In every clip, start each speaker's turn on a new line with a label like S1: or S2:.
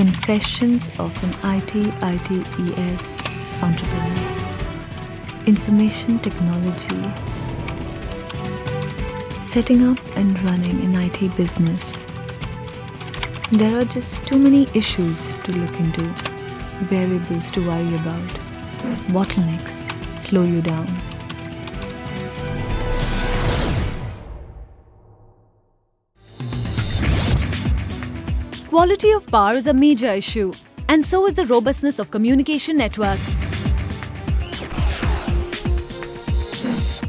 S1: Confessions of an ITES entrepreneur. Information technology. Setting up and running an IT business. There are just too many issues to look into, variables to worry about, bottlenecks slow you down.
S2: Quality of power is a major issue, and so is the robustness of communication networks.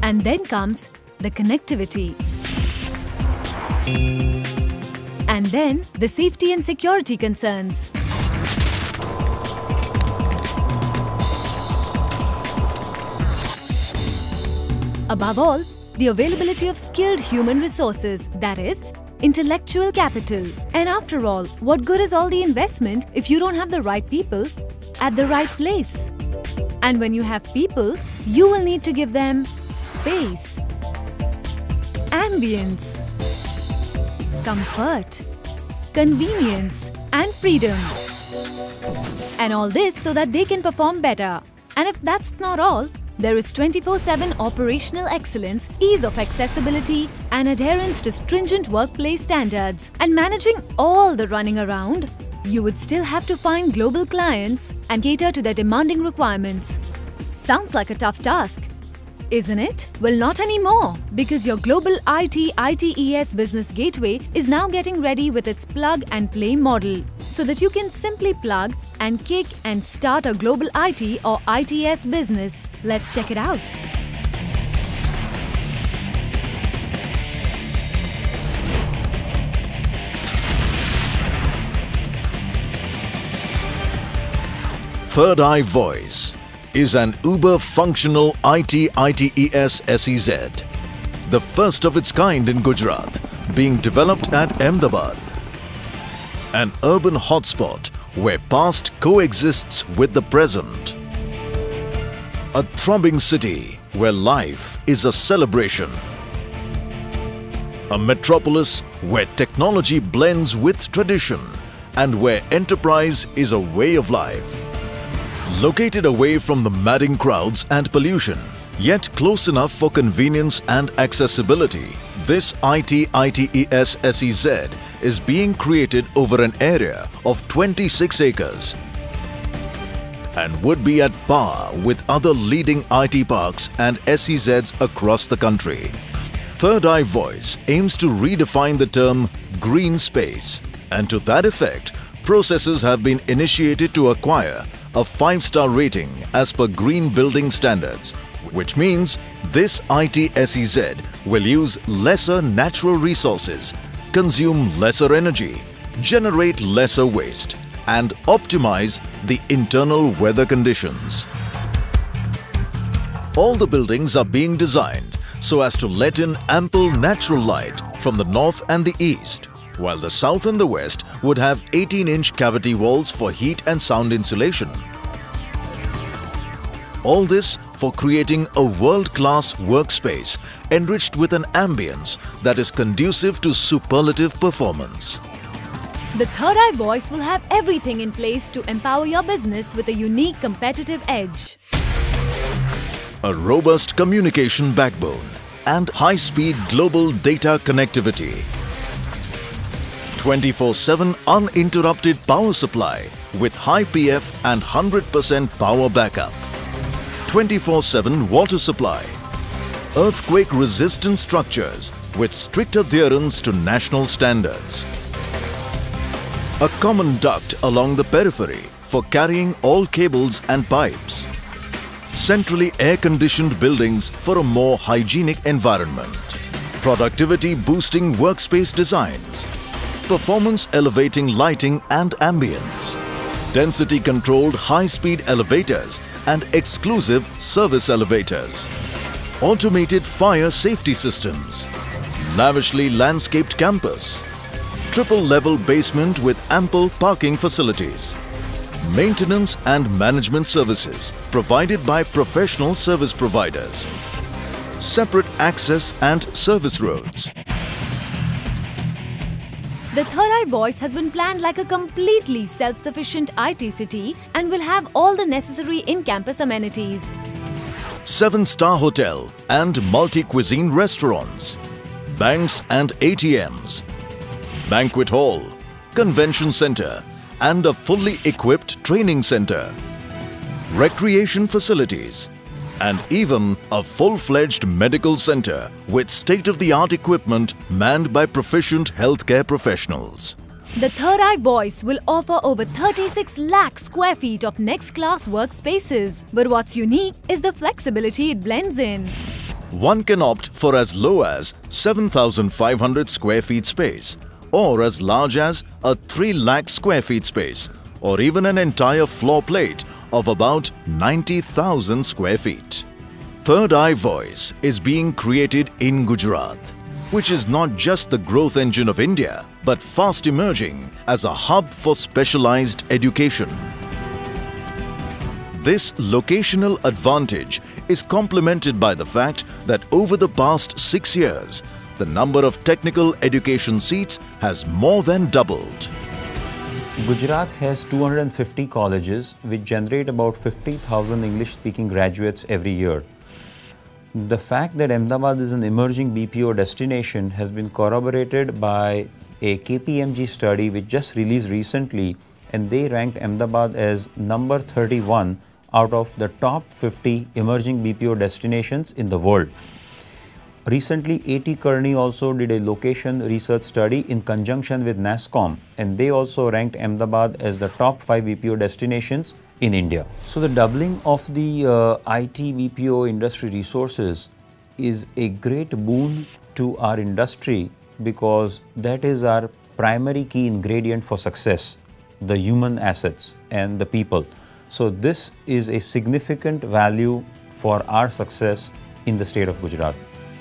S2: And then comes the connectivity. And then the safety and security concerns. Above all, the availability of skilled human resources, that is, intellectual capital. And after all, what good is all the investment if you don't have the right people at the right place? And when you have people, you will need to give them space, ambience, comfort, convenience and freedom. And all this so that they can perform better. And if that's not all, there is 24/7 operational excellence, ease of accessibility and adherence to stringent workplace standards. And managing all the running around, you would still have to find global clients and cater to their demanding requirements. Sounds like a tough task, isn't it? Well, not anymore, because your global ITES business gateway is now getting ready with its plug and play model, so that you can simply plug and kick and start a global IT or ITS business. Let's check it out.
S3: Third Eye Voice is an uber-functional ITES SEZ, the first of its kind in Gujarat, being developed at Ahmedabad. An urban hotspot where past coexists with the present. A throbbing city where life is a celebration. A metropolis where technology blends with tradition and where enterprise is a way of life. Located away from the madding crowds and pollution, yet close enough for convenience and accessibility, this ITES SEZ is being created over an area of 26 acres and would be at par with other leading IT parks and SEZs across the country. Third Eye Voice aims to redefine the term green space, and to that effect, processes have been initiated to acquire a 5-star rating as per Green Building Standards, which means this ITES will use lesser natural resources, consume lesser energy, generate lesser waste, and optimize the internal weather conditions. All the buildings are being designed so as to let in ample natural light from the north and the east, while the south and the west would have 18-inch cavity walls for heat and sound insulation. All this for creating a world-class workspace enriched with an ambience that is conducive to superlative performance.
S2: The Third Eye Voice will have everything in place to empower your business with a unique competitive edge.
S3: A robust communication backbone and high-speed global data connectivity. 24/7 uninterrupted power supply with high PF and 100% power backup. 24/7 water supply. Earthquake-resistant structures with strict adherence to national standards. A common duct along the periphery for carrying all cables and pipes. Centrally air-conditioned buildings for a more hygienic environment. Productivity-boosting workspace designs. Performance-elevating lighting and ambience. Density-controlled high-speed elevators and exclusive service elevators. Automated fire safety systems. Lavishly landscaped campus. Triple-level basement with ample parking facilities. Maintenance and management services provided by professional service providers. Separate access and service roads.
S2: The Third Eye Voice has been planned like a completely self-sufficient IT city and will have all the necessary in-campus amenities.
S3: 7-star hotel and multi-cuisine restaurants, banks and ATMs, banquet hall, convention center and a fully equipped training center, recreation facilities and even a full-fledged medical center with state-of-the-art equipment manned by proficient healthcare professionals.
S2: The Third Eye Voice will offer over 36 lakh square feet of next-class workspaces. But what's unique is the flexibility it blends in.
S3: One can opt for as low as 7,500 square feet space or as large as a 3 lakh square feet space or even an entire floor plate of about 90,000 square feet. Third Eye Voice is being created in Gujarat, which is not just the growth engine of India, but fast emerging as a hub for specialized education. This locational advantage is complemented by the fact that over the past 6 years, the number of technical education seats has more than doubled.
S4: Gujarat has 250 colleges which generate about 50,000 English-speaking graduates every year. The fact that Ahmedabad is an emerging BPO destination has been corroborated by a KPMG study which just released recently, and they ranked Ahmedabad as number 31 out of the top 50 emerging BPO destinations in the world. Recently, A.T. Kearney also did a location research study in conjunction with NASSCOM, and they also ranked Ahmedabad as the top 5 BPO destinations in India. So the doubling of the IT BPO industry resources is a great boon to our industry because that is our primary key ingredient for success, the human assets and the people. So this is a significant value for our success in the state of Gujarat.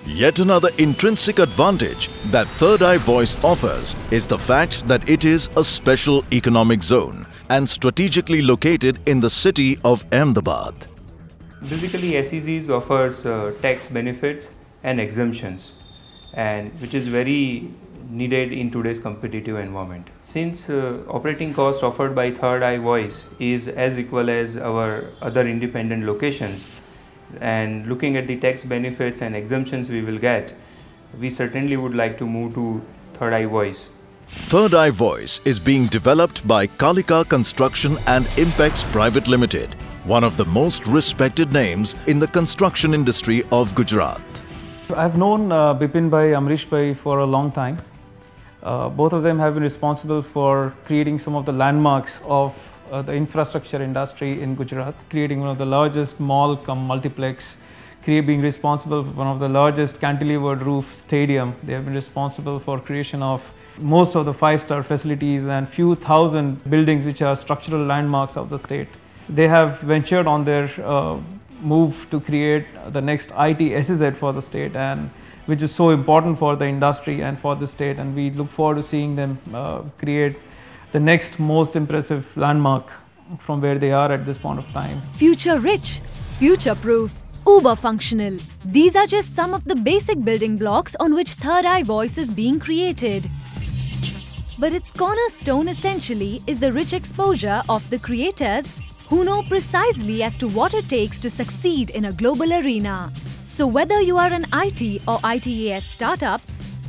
S3: Yet another intrinsic advantage that Third Eye Voice offers is the fact that it is a special economic zone and strategically located in the city of Ahmedabad.
S5: Basically, SEZ offers tax benefits and exemptions, and which is very needed in today's competitive environment. Since operating cost offered by Third Eye Voice is as equal as our other independent locations, and looking at the tax benefits and exemptions we will get, we certainly would like to move to Third Eye Voice.
S3: Third Eye Voice is being developed by Kalika Construction and Impex Private Limited, one of the most respected names in the construction industry of Gujarat.
S6: I've known Bipin Bhai, Amrish Bhai for a long time. Both of them have been responsible for creating some of the landmarks of the infrastructure industry in Gujarat, creating one of the largest mall cum multiplex, being responsible for one of the largest cantilevered roof stadium. They have been responsible for creation of most of the 5-star facilities and few thousand buildings which are structural landmarks of the state. They have ventured on their move to create the next ITES SEZ for the state, and which is so important for the industry and for the state, and we look forward to seeing them create the next most impressive landmark from where they are at this point of time.
S2: Future rich, future proof, uber functional. These are just some of the basic building blocks on which Third Eye Voice is being created. But its cornerstone essentially is the rich exposure of the creators who know precisely as to what it takes to succeed in a global arena. So whether you are an IT or ITES startup,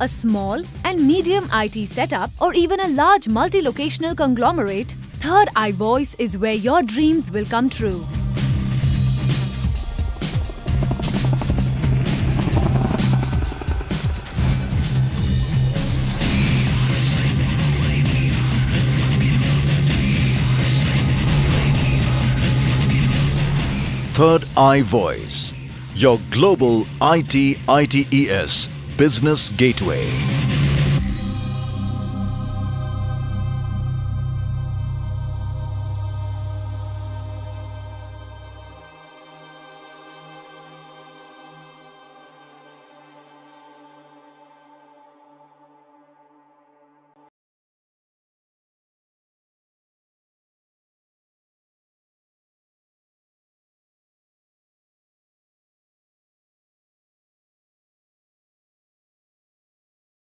S2: a small and medium IT setup, or even a large multi-locational conglomerate, Third Eye Voice is where your dreams will come true.
S3: Third Eye Voice, your global IT ITES business gateway.